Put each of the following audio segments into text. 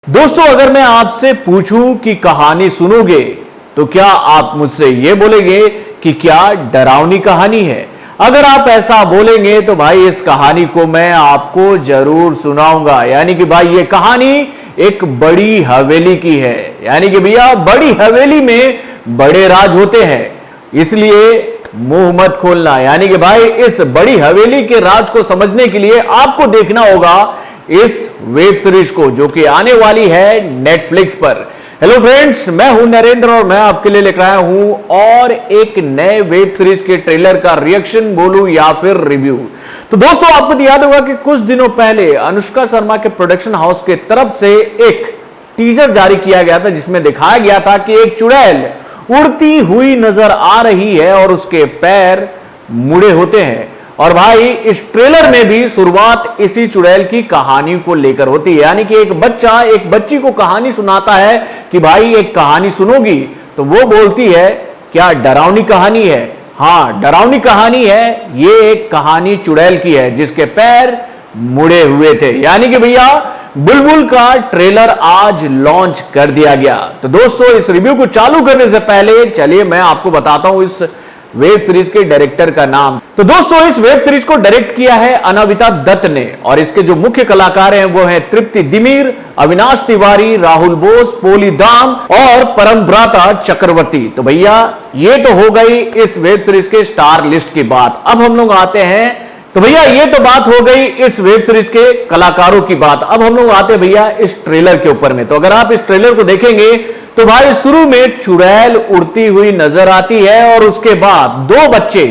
दोस्तों, अगर मैं आपसे पूछूं कि कहानी सुनोगे तो क्या आप मुझसे यह बोलेंगे कि क्या डरावनी कहानी है? अगर आप ऐसा बोलेंगे तो भाई इस कहानी को मैं आपको जरूर सुनाऊंगा। यानी कि भाई ये कहानी एक बड़ी हवेली की है। यानी कि भैया बड़ी हवेली में बड़े राज होते हैं, इसलिए मुंह मत खोलना। यानी कि भाई इस बड़ी हवेली के राज को समझने के लिए आपको देखना होगा इस वेब सीरीज को, जो कि आने वाली है नेटफ्लिक्स पर। हेलो फ्रेंड्स, मैं हूं नरेंद्र और मैं आपके लिए लेकर आया हूं और एक नए वेब सीरीज के ट्रेलर का रिएक्शन बोलूं या फिर रिव्यू। तो दोस्तों, आपको याद होगा कि कुछ दिनों पहले अनुष्का शर्मा के प्रोडक्शन हाउस के तरफ से एक टीजर जारी किया गया था, जिसमें दिखाया गया था कि एक चुड़ैल उड़ती हुई नजर आ रही है और उसके पैर मुड़े होते हैं। और भाई इस ट्रेलर में भी शुरुआत इसी चुड़ैल की कहानी को लेकर होती है। यानी कि एक बच्चा एक बच्ची को कहानी सुनाता है कि भाई एक कहानी सुनोगी, तो वो बोलती है क्या डरावनी कहानी है? हां, डरावनी कहानी है। ये एक कहानी चुड़ैल की है जिसके पैर मुड़े हुए थे। यानी कि भैया बुलबुल का ट्रेलर आज लॉन्च कर दिया गया। तो दोस्तों, इस रिव्यू को चालू करने से पहले चलिए मैं आपको बताता हूं इस वेब सीरीज के डायरेक्टर का नाम। तो दोस्तों, इस वेब सीरीज को डायरेक्ट किया है अनाविता दत्त ने और इसके जो मुख्य कलाकार हैं वो हैं तृप्ति दिमीर, अविनाश तिवारी, राहुल बोस, पोली दाम और परमब्राता चक्रवर्ती। तो भैया ये तो हो गई इस वेब सीरीज के स्टार लिस्ट की बात। अब हम लोग आते हैं, तो भैया ये तो बात हो गई इस वेब सीरीज के कलाकारों की बात। अब हम लोग आते हैं भैया इस ट्रेलर के ऊपर में। तो अगर आप इस ट्रेलर को देखेंगे तो भाई शुरू में चुड़ैल उड़ती हुई नजर आती है और उसके बाद दो बच्चे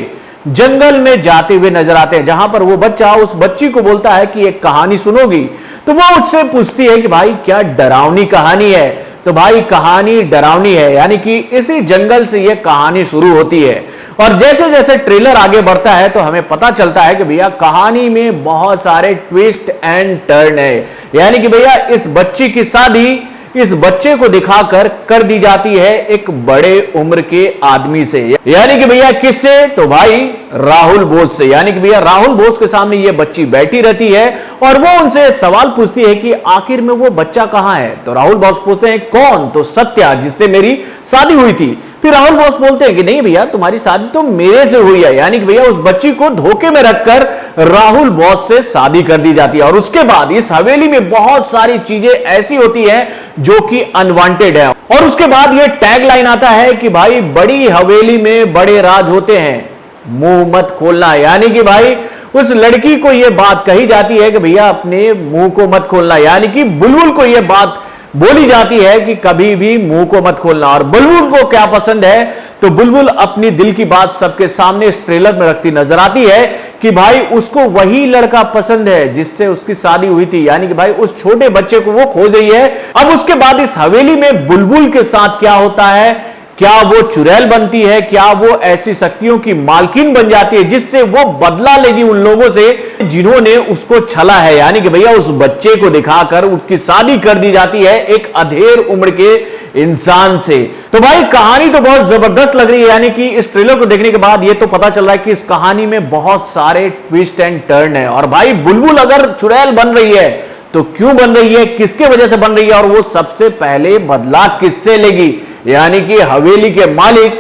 जंगल में जाते हुए नजर आते हैं, जहां पर वो बच्चा उस बच्ची को बोलता है कि एक कहानी सुनोगी। तो वो उससे पूछती है कि भाई क्या डरावनी कहानी है? तो भाई कहानी डरावनी है, यानी कि इसी जंगल से यह कहानी शुरू होती है। और जैसे जैसे ट्रेलर आगे बढ़ता है तो हमें पता चलता है कि भैया कहानी में बहुत सारे ट्विस्ट एंड टर्न है। यानी कि भैया इस बच्ची की शादी इस बच्चे को दिखाकर कर दी जाती है एक बड़े उम्र के आदमी से। यानी कि भैया किससे? तो भाई राहुल बोस से। यानी कि भैया राहुल बोस के सामने ये बच्ची बैठी रहती है और वो उनसे सवाल पूछती है कि आखिर में वो बच्चा कहां है? तो राहुल बोस पूछते हैं कौन? तो सत्या, जिससे मेरी शादी हुई थी। फिर राहुल बोस बोलते हैं कि नहीं भैया, तुम्हारी शादी तो मेरे से हुई है। यानी कि भैया उस बच्ची को धोखे में रखकर राहुल बोस से शादी कर दी जाती है। और उसके बाद इस हवेली में बहुत सारी चीजें ऐसी होती हैं जो कि अनवांटेड है। और उसके बाद ये टैग लाइन आता है कि भाई बड़ी हवेली में बड़े राज होते हैं, मुंह मत खोलना। यानी कि भाई उस लड़की को यह बात कही जाती है कि भैया अपने मुंह को मत खोलना। यानी कि बुलबुल को यह बात बोली जाती है कि कभी भी मुंह को मत खोलना। और बुलबुल को क्या पसंद है? तो बुलबुल अपनी दिल की बात सबके सामने इस ट्रेलर में रखती नजर आती है कि भाई उसको वही लड़का पसंद है जिससे उसकी शादी हुई थी। यानी कि भाई उस छोटे बच्चे को वो खोज रही है। अब उसके बाद इस हवेली में बुलबुल के साथ क्या होता है? क्या वो चुड़ैल बनती है? क्या वो ऐसी शक्तियों की मालकिन बन जाती है जिससे वो बदला लेगी उन लोगों से जिन्होंने उसको छला है? यानी कि भैया उस बच्चे को दिखाकर उसकी शादी कर दी जाती है एक अधेड़ उम्र के इंसान से। तो भाई कहानी तो बहुत जबरदस्त लग रही है। यानी कि इस ट्रेलर को देखने के बाद ये तो पता चल रहा है कि इस कहानी में बहुत सारे ट्विस्ट एंड टर्न है। और भाई बुलबुल अगर चुड़ैल बन रही है तो क्यों बन रही है, किसके वजह से बन रही है और वो सबसे पहले बदला किससे लेगी? यानी कि हवेली के मालिक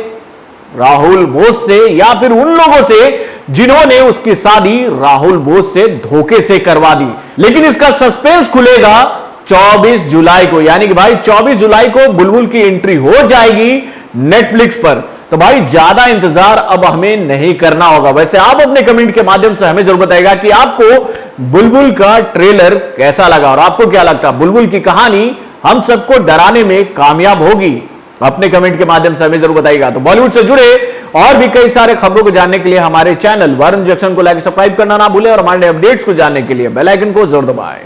राहुल बोस से या फिर उन लोगों से जिन्होंने उसकी शादी राहुल बोस से धोखे से करवा दी। लेकिन इसका सस्पेंस खुलेगा 24 जुलाई को। यानी कि भाई 24 जुलाई को बुलबुल की एंट्री हो जाएगी नेटफ्लिक्स पर। तो भाई ज्यादा इंतजार अब हमें नहीं करना होगा। वैसे आप अपने कमेंट के माध्यम से हमें जरूर बताइएगा कि आपको बुलबुल का ट्रेलर कैसा लगा और आपको क्या लगता है बुलबुल की कहानी हम सबको डराने में कामयाब होगी? अपने कमेंट के माध्यम से हमें जरूर बताइएगा। तो बॉलीवुड से जुड़े और भी कई सारे खबरों को जानने के लिए हमारे चैनल वरुण जंक्शन को लाइक सब्सक्राइब करना ना भूलें और हमारे अपडेट्स को जानने के लिए बेल आइकन को जरूर दबाएं।